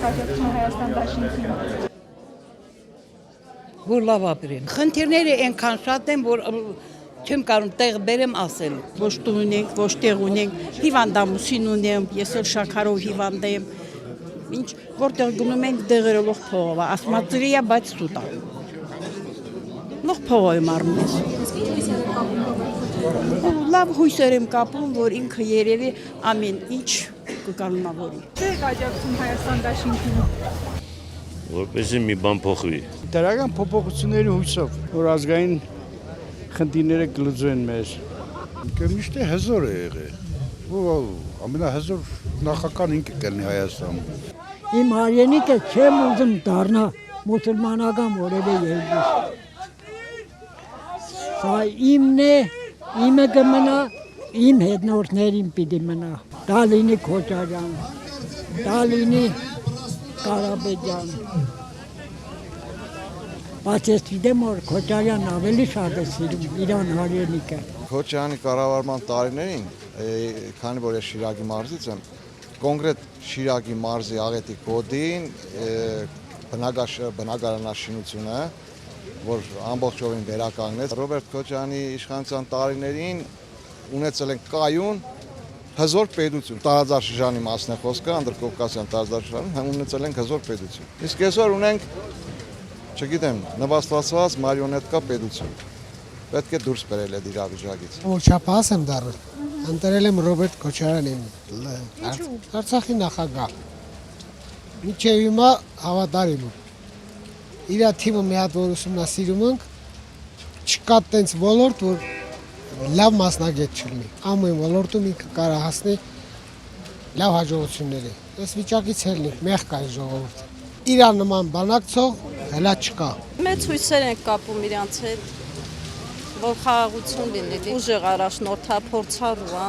աջակցում Հայաստան դաշինքին։ Որ լավ ապրեն։ Խնդիրները այնքան շատ են, որ չեմ կարող տեղ բերեմ ասել։ Ոչ տուն ունենք, ոչ տեղ ունենք, հիվանդամուսին ունեմ, ես էլ շաքարով հիվանդ եմ։ Ինչ որտեղ գնում ենք դեղերը լող փողով, ասմածրիա բայց սուտա։ Լող փողով եմ առնում ես։ Լավ հույսեր եմ կապում, որ ինքը երևի ամեն ինչ կկանոնավորի։ Չէ՞ աջակցում Հայաստան դաշինքին։ Որպեսզի մի բան փոխվի։ Դրական փոփոխությունների հույսով, որ ազգային խնդիրները կլուծեն մեզ։ Միշտ հզոր է եղել։ Ամենահզոր նախագահան ինքը կլինի Հայաստանում։ Իմ հայրենիքը չեմ ուզում դառնա մուսուլմանական որևէ երկիր։ Սա իմն է, իմը կմնա, իմ հետնորդներին պիտի մնա։ Դա լինի Քոչարյան, դա լինի Կարապետյան։ Բայց ես գիտեմ, որ Քոչարյանն ավելի շատ է սիրում իրան հայրենիքը։ Քոչարյանի կառավարման տարիներին, քանի որ ես Շիրակի մարզից եմ, կոնկրետ Շիրակի մարզի Աղետի կոդին բնակարանաշինությունը, որ ամբողջովին վերականգնեց։ Ռոբերտ Քոչարյանի իշխանության տարիներին ունեցել են կայուն հզոր պետություն։ Տարածաշրջանի մասն է խոսքը, Անդրկովկասյան տարածաշրջանում ունեցել ենք հզոր պետություն։ Իսկ այսօր ունենք, չգիտեմ, նվաստացված մարիոնետկա պետություն։ Պետք է դուրս բերել այդ իրավիճակից։ Չափահաս եմ դառել։ Ընտրել եմ Ռոբերտ Քոչարյանին, Արցախի նախագահ։ Մինչև հիմա հավատարիմ եմ։ Իր թիմը մի հատ որ ուսումնասիրում ենք, չկա տենց ոլորտ, որ լավ մասնագետ չլինի։ Ամեն ոլորտում ինքը կարող հասնի լավ հաջողությունների։ Այս վիճակից ելնի, մեղ կա ժողովուրդը։ Իրան նման բանակցող հլա չկա։ Մեծ հույսեր ենք կապում իրանց հետ, որ խաղաղություն լինի, ուժեղ առաջնորդա, փորձառու,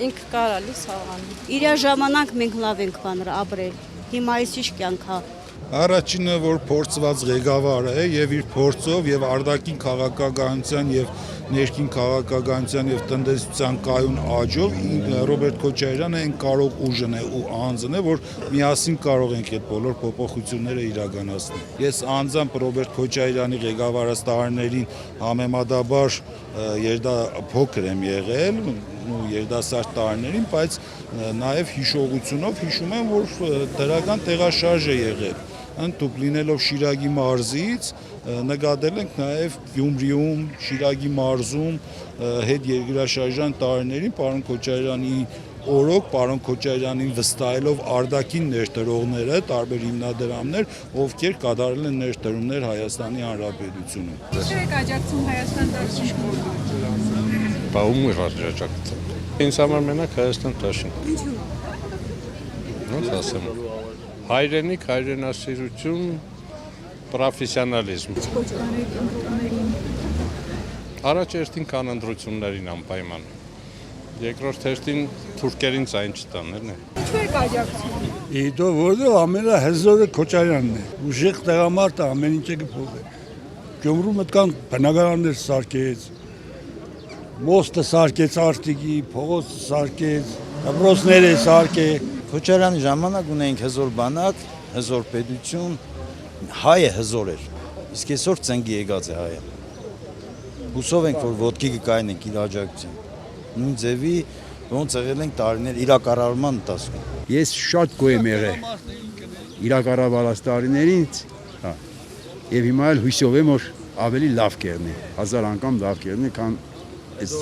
ինքը կարա լի սաղանի։ Իր ժամանակ մենք լավ ենք բաներ ապրել, հիմա այս ինչ կյանք է։ Առաջինը, որ փորձված ղեկավար է եւ իր փորձով եւ արտաքին քաղաքականության եւ ներքին քաղաքականության եւ տնտեսության կայուն աճով Ռոբերտ Քոչարյանը այն կարող ուժն է ու անձն է, որ միասին կարող ենք այդ բոլոր փոփոխությունները իրականացնել։ Ես անձամբ Ռոբերտ Քոչարյանի ղեկավարած տարիներին համեմատաբար փոքր եմ եղել ու երիտասարդ տարիներին, բայց նաեւ հիշողությունով հիշում եմ, որ դրական տեղաշարժ է եղել։ Դուք լինելով Շիրակի մարզից նկատել ենք նաև Գյումրիում, Շիրակի մարզում հետ երկրաշարժան տարիներին պարոն Քոչարյանի օրոք, պարոն Քոչարյանին վստահելով արտաքին ներդրողները, տարբեր հիմնադրամներ, ովքեր կատարել են ներդրումներ Հայաստանի Հանրապետությունում։ Չէ՞ աջակցում Հայաստան դաշինքին։ Բա ում է աջակցում։ Ինձ համար մենակ Հայաստան դաշինք։ Ինչու՞։ Ոնց ասեմ։ Հայրենիք, հայրենասիրություն, պրոֆեսիոնալիզմ։ Առաջ երթին կանոնադրություններին անպայման։ Երկրորդ հերթին թուրքերին ցայն չտանել է։ Ինչու եք աջակցում։ Իդո որը ամենահզորը Քոչարյանն է։ Ուժեղ տեղամարդ է, ամեն ինչը կփոխի։ Գյումրում այդքան բնակարաններ սարքեց, մոստը սարքեց արտիկի, փողոցը սարքեց, դպրոցները սարքեց։ Քոչարյանի ժամանակ ունեինք հզոր բանակ, հզոր պետություն, հայը հզոր էր, իսկ այսօր ծնգի եկած է հայը։ Հուսով ենք, որ ոտքի կկայնենք իր աջակցությամբ։ Նույն ձևի, ոնց եղել ենք տարիներ իր կառավարման ընթացքում։ Ես շատ գոհ եմ եղել իր կառավարած տարիներից, եւ հիմա էլ հույսով եմ, որ ավելի լավ կերնի, 1000 անգամ լավ կերնի, քան այս